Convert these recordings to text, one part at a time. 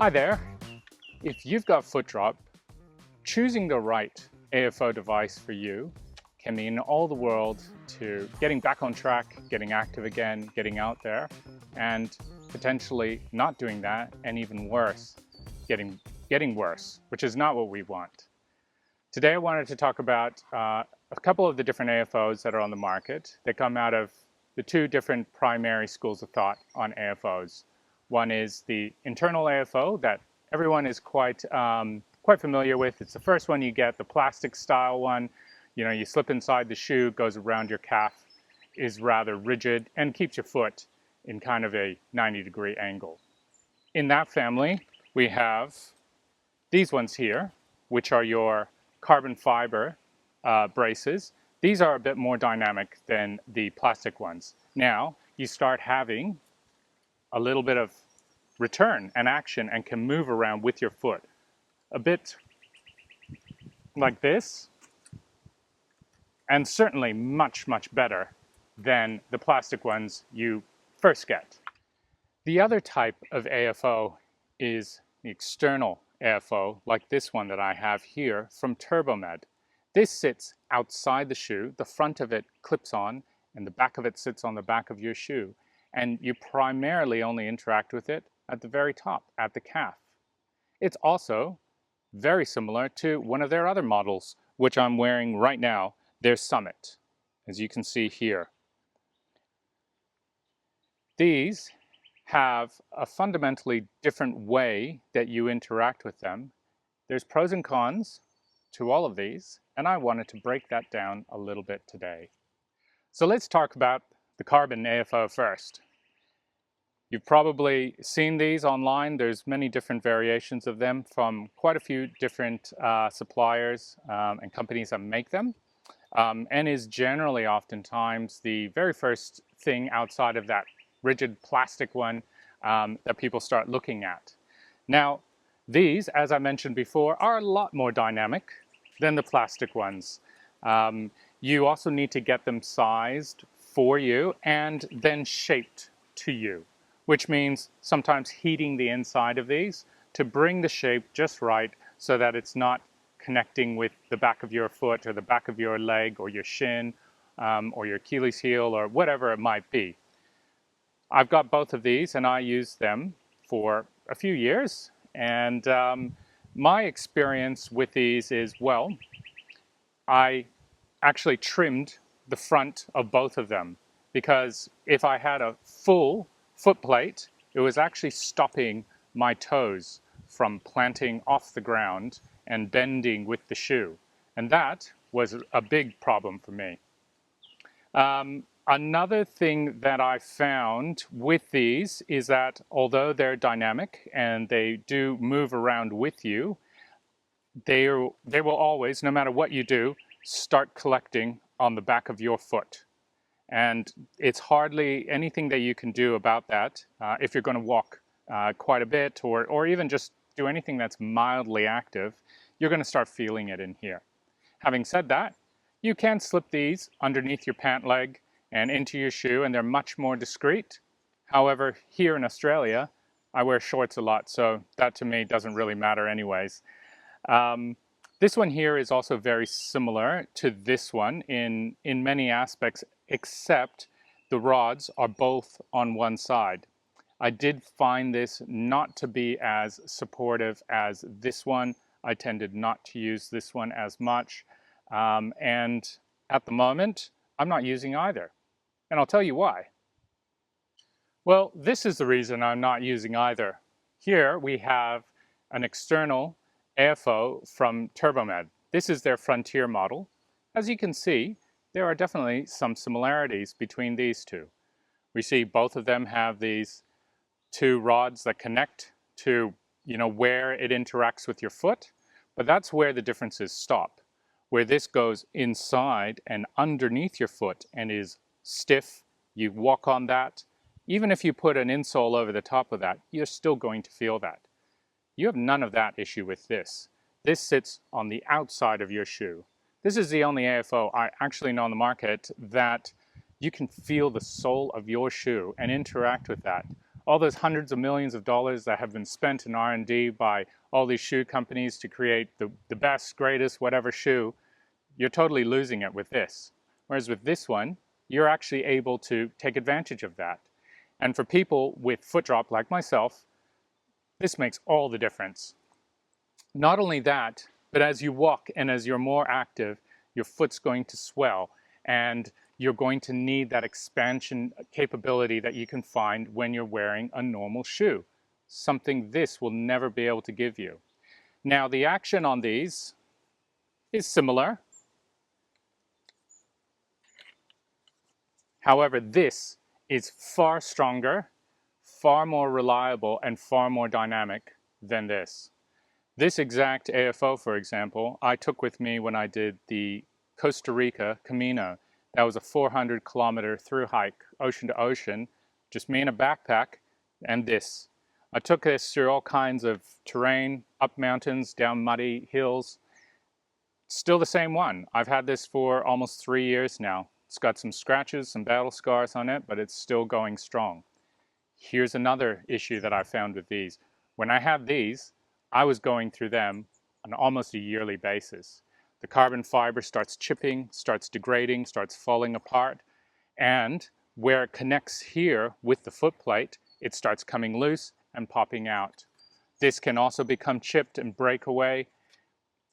Hi there. If you've got foot drop, choosing the right AFO device for you can mean all the world to getting back on track, getting active again, getting out there, and potentially not doing that, and even worse, getting worse, which is not what we want. Today I wanted to talk about a couple of the different AFOs that are on the market. They come out of the two different primary schools of thought on AFOs. One is the internal AFO that everyone is quite familiar with. It's the first one you get, the plastic style one. You know, you slip inside the shoe, goes around your calf, is rather rigid, and keeps your foot in kind of a 90-degree angle. In that family, we have these ones here, which are your carbon fiber braces. These are a bit more dynamic than the plastic ones. Now, you start having a little bit of return and action and can move around with your foot. A bit like this, and certainly much, much better than the plastic ones you first get. The other type of AFO is the external AFO, like this one that I have here from TurboMed. This sits outside the shoe, the front of it clips on, and the back of it sits on the back of your shoe. And you primarily only interact with it at the very top, at the calf. It's also very similar to one of their other models, which I'm wearing right now, their Summit, as you can see here. These have a fundamentally different way that you interact with them. There's pros and cons to all of these, and I wanted to break that down a little bit today. So let's talk about the carbon AFO first. You've probably seen these online. There's many different variations of them from quite a few different suppliers and companies that make them, and is generally oftentimes the very first thing outside of that rigid plastic one that people start looking at. Now, these, as I mentioned before, are a lot more dynamic than the plastic ones. You also need to get them sized for you and then shaped to you, which means sometimes heating the inside of these to bring the shape just right so that it's not connecting with the back of your foot or the back of your leg or your shin or your Achilles heel or whatever it might be. I've got both of these and I used them for a few years, and my experience with these is, well, I actually trimmed the front of both of them, because if I had a full foot plate, it was actually stopping my toes from planting off the ground and bending with the shoe. And that was a big problem for me. Another thing that I found with these is that although they're dynamic and they do move around with you, they will always, no matter what you do, start collecting on the back of your foot. And it's hardly anything that you can do about that if you're going to walk quite a bit or even just do anything that's mildly active. You're going to start feeling it in here. Having said that, you can slip these underneath your pant leg and into your shoe, and they're much more discreet. However, here in Australia, I wear shorts a lot, so that to me doesn't really matter anyways. This one here is also very similar to this one in many aspects, except the rods are both on one side. I did find this not to be as supportive as this one. I tended not to use this one as much. And at the moment, I'm not using either. And I'll tell you why. Well, this is the reason I'm not using either. Here we have an external AFO from TurboMed. This is their Frontier model. As you can see, there are definitely some similarities between these two. We see both of them have these two rods that connect to, where it interacts with your foot, but that's where the differences stop. Where this goes inside and underneath your foot and is stiff, you walk on that. Even if you put an insole over the top of that, you're still going to feel that. You have none of that issue with this. This sits on the outside of your shoe. This is the only AFO I actually know on the market that you can feel the sole of your shoe and interact with that all those hundreds of millions of dollars that have been spent in R&D by all these shoe companies to create the best, greatest, whatever shoe, you're totally losing it with this. Whereas with this one, you're actually able to take advantage of that. And for people with foot drop like myself, this makes all the difference. Not only that, but as you walk and as you're more active, your foot's going to swell and you're going to need that expansion capability that you can find when you're wearing a normal shoe, something this will never be able to give you. Now, the action on these is similar. However, this is far stronger, far more reliable, and far more dynamic than this. This exact AFO, for example, I took with me when I did the Costa Rica Camino. That was a 400-kilometer through hike, ocean to ocean, just me in a backpack and this. I took this through all kinds of terrain, up mountains, down muddy hills. Still the same one. I've had this for almost 3 years now. It's got some scratches, some battle scars on it, but it's still going strong. Here's another issue that I found with these. When I had these, I was going through them on almost a yearly basis. The carbon fiber starts chipping, starts degrading, starts falling apart, and where it connects here with the foot plate, it starts coming loose and popping out. This can also become chipped and break away.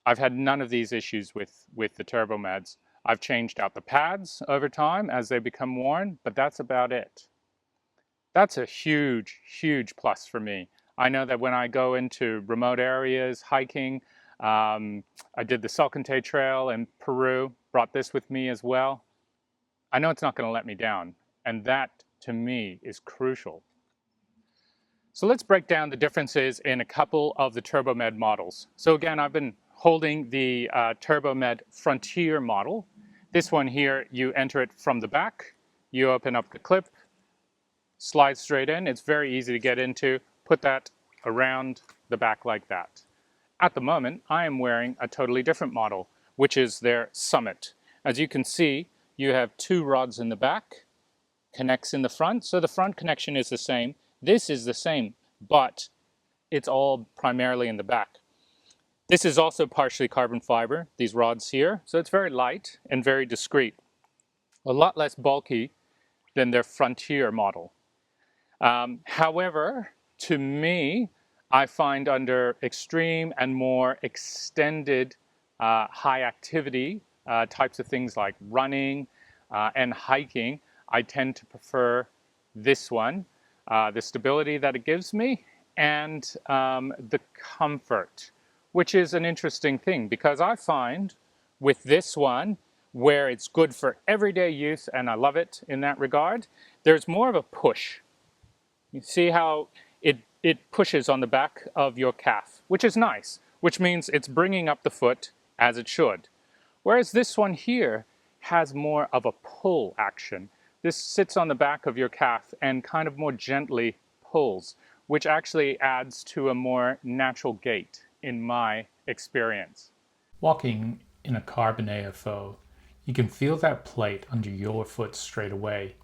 I've had none of these issues with the TurboMeds. I've changed out the pads over time as they become worn, but that's about it. That's a huge, huge plus for me. I know that when I go into remote areas, hiking, I did the Salcantay Trail in Peru, brought this with me as well. I know it's not going to let me down, and that, to me, is crucial. So let's break down the differences in a couple of the TurboMed models. So again, I've been holding the TurboMed Frontier model. This one here, you enter it from the back, you open up the clip, slide straight in. It's very easy to get into. Put that around the back like that. At the moment, I am wearing a totally different model, which is their Summit. As you can see, you have 2 rods in the back, connects in the front, so the front connection is the same. This is the same, but it's all primarily in the back. This is also partially carbon fiber, these rods here, so it's very light and very discreet. A lot less bulky than their Frontier model. However, to me, I find under extreme and more extended high activity types of things like running and hiking, I tend to prefer this one, the stability that it gives me and the comfort, which is an interesting thing because I find with this one, where it's good for everyday use and I love it in that regard, there's more of a push. You see how it pushes on the back of your calf, which is nice, which means it's bringing up the foot as it should. Whereas this one here has more of a pull action. This sits on the back of your calf and kind of more gently pulls, which actually adds to a more natural gait in my experience. Walking in a carbon AFO, you can feel that plate under your foot straight away.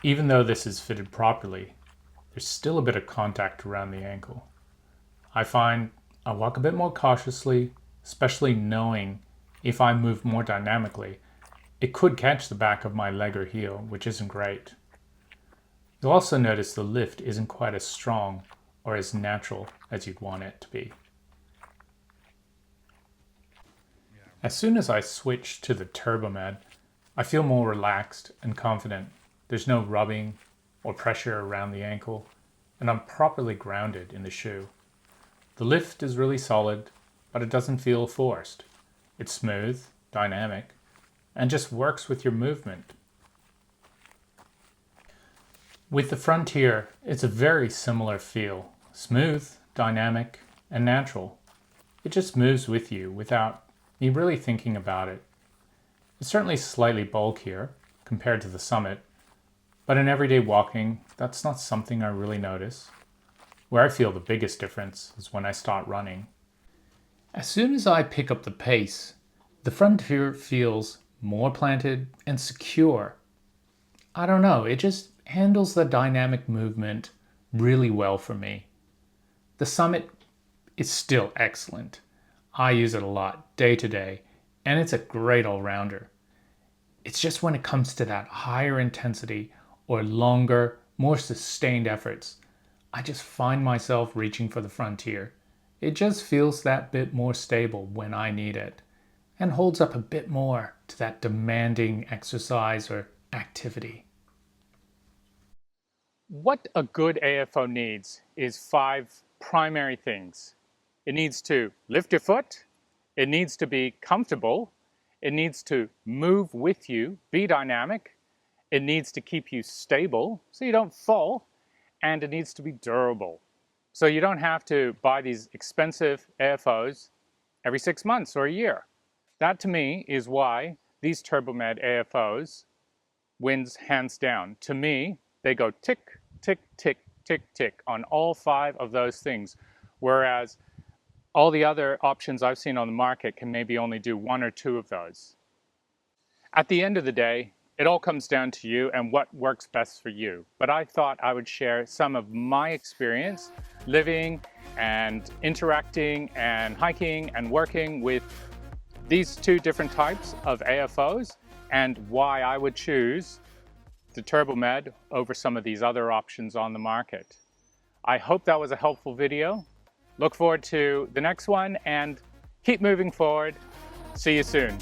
Even though this is fitted properly, there's still a bit of contact around the ankle. I find I walk a bit more cautiously, especially knowing if I move more dynamically, it could catch the back of my leg or heel, which isn't great. You'll also notice the lift isn't quite as strong or as natural as you'd want it to be. As soon as I switch to the TurboMed, I feel more relaxed and confident. There's no rubbing or pressure around the ankle, and I'm properly grounded in the shoe. The lift is really solid, but it doesn't feel forced. It's smooth, dynamic, and just works with your movement. With the Frontier, it's a very similar feel. Smooth, dynamic, and natural. It just moves with you without me really thinking about it. It's certainly slightly bulkier compared to the Summit, but in everyday walking, that's not something I really notice. Where I feel the biggest difference is when I start running. As soon as I pick up the pace, the Frontier feels more planted and secure. I don't know, it just handles the dynamic movement really well for me. The Summit is still excellent. I use it a lot day to day, and it's a great all-rounder. It's just when it comes to that higher intensity or longer, more sustained efforts, I just find myself reaching for the Frontier. It just feels that bit more stable when I need it, and holds up a bit more to that demanding exercise or activity. What a good AFO needs is 5 primary things. It needs to lift your foot, it needs to be comfortable, it needs to move with you, be dynamic, it needs to keep you stable so you don't fall, and it needs to be durable. So you don't have to buy these expensive AFOs every 6 months or a year. That to me is why these TurboMed AFOs wins hands down. To me, they go tick, tick, tick, tick, tick on all 5 of those things, whereas all the other options I've seen on the market can maybe only do 1 or 2 of those. At the end of the day, it all comes down to you and what works best for you. But I thought I would share some of my experience living and interacting and hiking and working with these 2 different types of AFOs and why I would choose the TurboMed over some of these other options on the market. I hope that was a helpful video. Look forward to the next one and keep moving forward. See you soon.